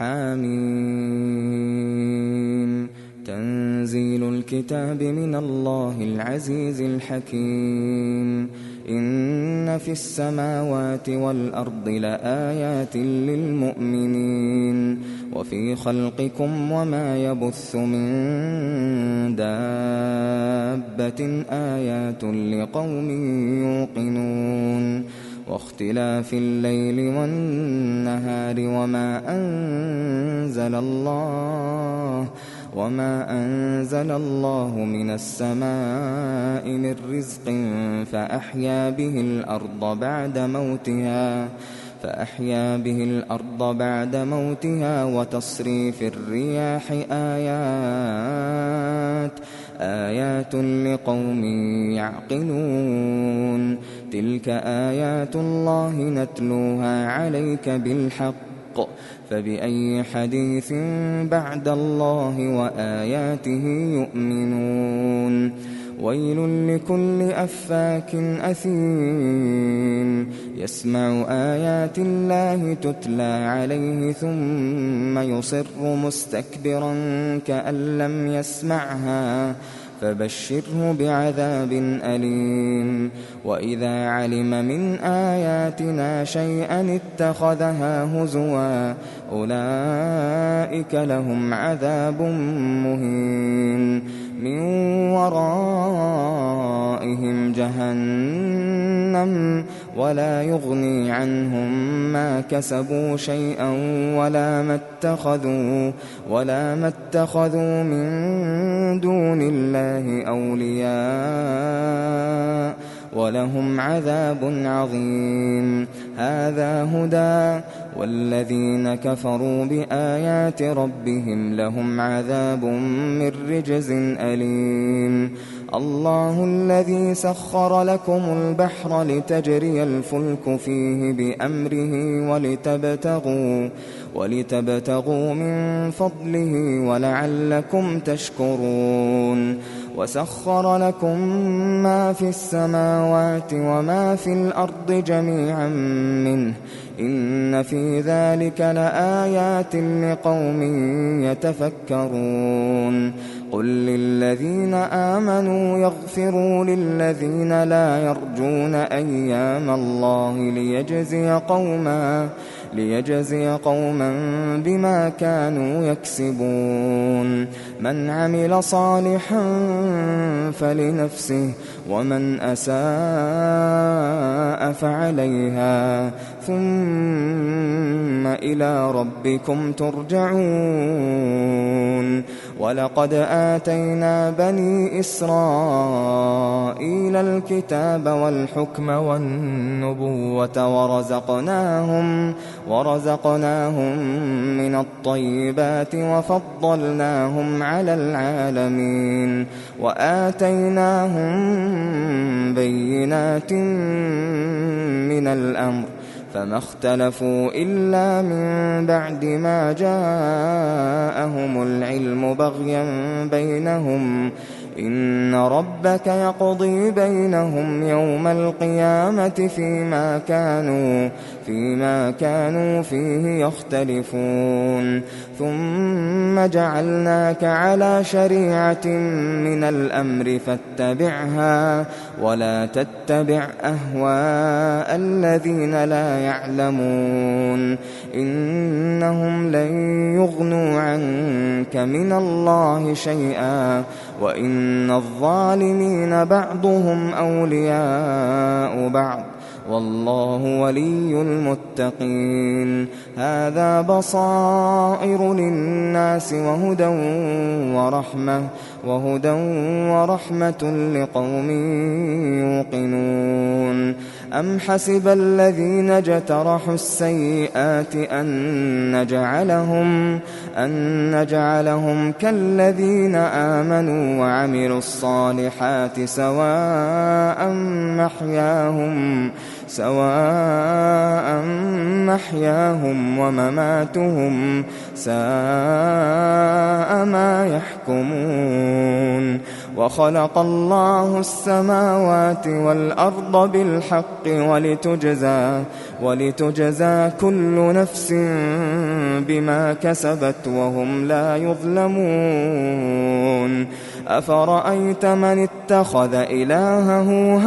حميم تنزيل الكتاب من الله العزيز الحكيم إن في السماوات والأرض لآيات للمؤمنين وفي خلقكم وما يبث من دابة آيات لقوم يوقنون واختلاف الليل والنهار وما أنزل الله من السماء من رزق فأحيا به الأرض بعد موتها وتصريف الرياح آيات لقوم يعقلون تلك آيات الله نتلوها عليك بالحق فبأي حديث بعد الله وآياته يؤمنون ويل لكل أفاك أثيم يسمع آيات الله تتلى عليه ثم يصر مستكبرا كأن لم يسمعها فبشره بعذاب أليم وإذا علم من آياتنا شيئا اتخذها هزوا أولئك لهم عذاب مهين من ورائهم جهنم ولا يغني عنهم ما كسبوا شيئا ولا ما اتخذوا من دون الله أولياء ولهم عذاب عظيم هذا هدى والذين كفروا بآيات ربهم لهم عذاب من رجز أليم الله الذي سخر لكم البحر لتجري الفلك فيه بأمره ولتبتغوا من فضله ولعلكم تشكرون وسخر لكم ما في السماوات وما في الأرض جميعا منه إن في ذلك لآيات لقوم يتفكرون قل للذين آمنوا يغفروا للذين لا يرجون أيام الله ليجزي قوما بما كانوا يكسبون من عمل صالحا فلنفسه ومن أساء فعليها ثم إلى ربكم ترجعون ولقد آتينا بني إسرائيل الكتاب والحكم والنبوة ورزقناهم من الطيبات وفضلناهم على العالمين وآتيناهم بينات من الأمر فما اختلفوا إلا من بعد ما جاءهم العلم بغيا بينهم إن ربك يقضي بينهم يوم القيامة فيما كانوا فيه يختلفون ثم جعلناك على شريعة من الأمر فاتبعها ولا تتبع أهواء الذين لا يعلمون إنهم لن يغنوا عنك من الله شيئا وإن الظالمين بعضهم أولياء بعض والله ولي المتقين هذا بصائر للناس وهدى ورحمة لقوم يوقنون أم حسب الذين اجترحوا السيئات أن نجعلهم كالذين آمنوا وعملوا الصالحات سواء محياهم ومماتهم ساء ما يحكمون وخلق الله السماوات والأرض بالحق ولتجزى كل نفس بما كسبت وهم لا يظلمون. أفرأيت من اتخذ إلهه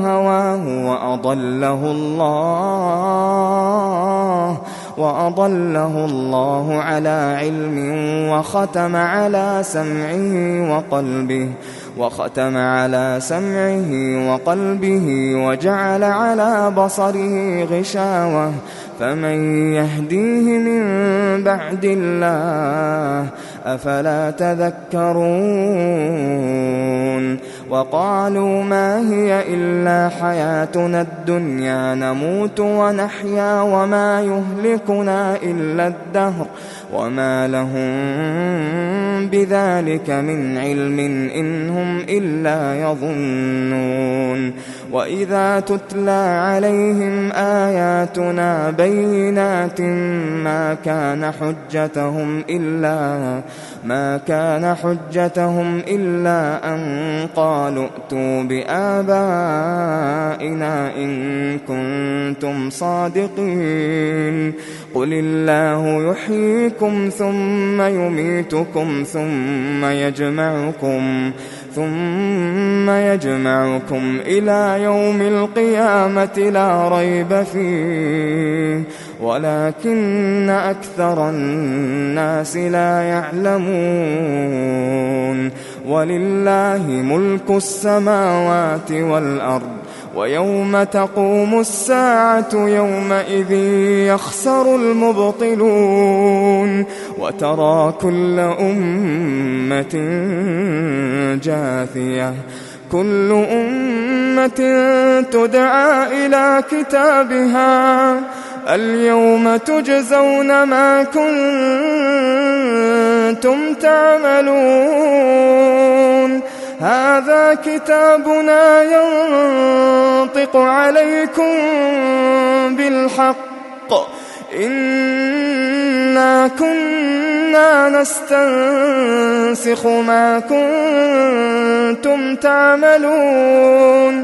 هواه وأضله الله على علم وختم على سمعه وقلبه وجعل على بصره غشاوة فمن يهديه من بعد الله أفلا تذكرون. وقالوا ما هي إلا حياتنا الدنيا نموت ونحيا وما يهلكنا إلا الدهر وما لهم بذلك من علم إن هم إلا يظنون. وإذا تتلى عليهم آياتنا بينات ما كان حجتهم إلا أن قالوا ائتوا بآبائنا إن كنتم صادقين. قل الله يحييكم ثم يميتكم ثم يجمعكم إلى يوم القيامة لا ريب فيه ولكن أكثر الناس لا يعلمون. ولله ملك السماوات والأرض ويوم تقوم الساعة يومئذ يخسر المبطلون. وترى كل أمة جاثية كل أمة تدعى إلى كتابها اليوم تجزون ما كنتم تعملون. هذا كتابنا ينطق عليكم بالحق إنا كنا نستنسخ ما كنتم تعملون.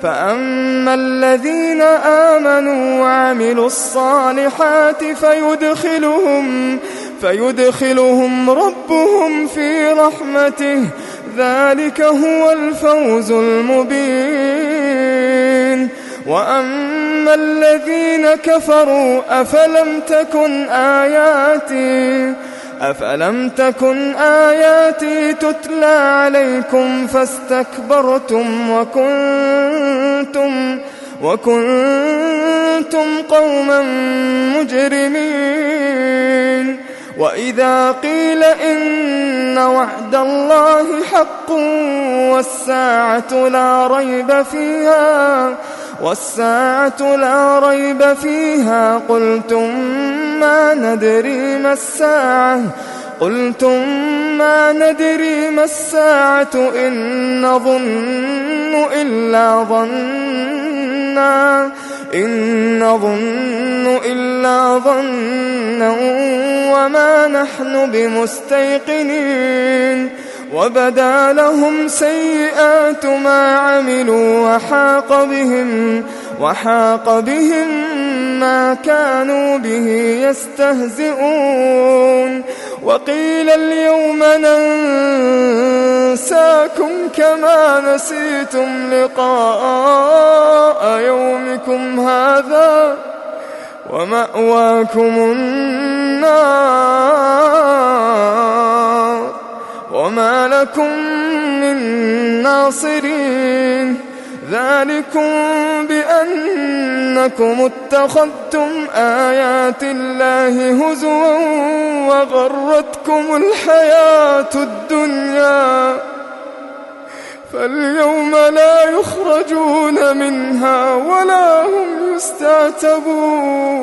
فأما الذين آمنوا وعملوا الصالحات فيدخلهم ربهم في رحمته ذلك هو الفوز المبين. وأما الذين كفروا أفلم تكن آياتي تتلى عليكم فاستكبرتم وكنتم قوما مجرمين. وإذا قيل إن وعد الله حق والساعة لا ريب فيها قلتم ما ندري ما الساعة إن نظن إلا ظنا وما نحن بمستيقنين. وبدا لهم سيئات ما عملوا وحاق بهم ما كانوا به يستهزئون. وقيل اليوم ننساكم كما نسيتم لقاء يومكم هذا ومأواكم النار وما لكم من ناصرين. ذلكم بأنكم اتخذتم آيات الله هزوا وغرتكم الحياة الدنيا فاليوم لا يخرجون منها ولا هم يستعتبون.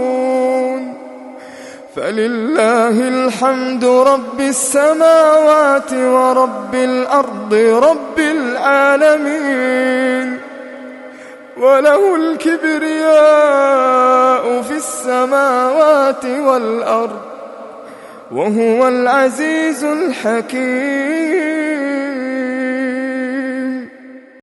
فلله الحمد رب السماوات ورب الأرض رب العالمين وله الكبرياء في السماوات والأرض وهو العزيز الحكيم.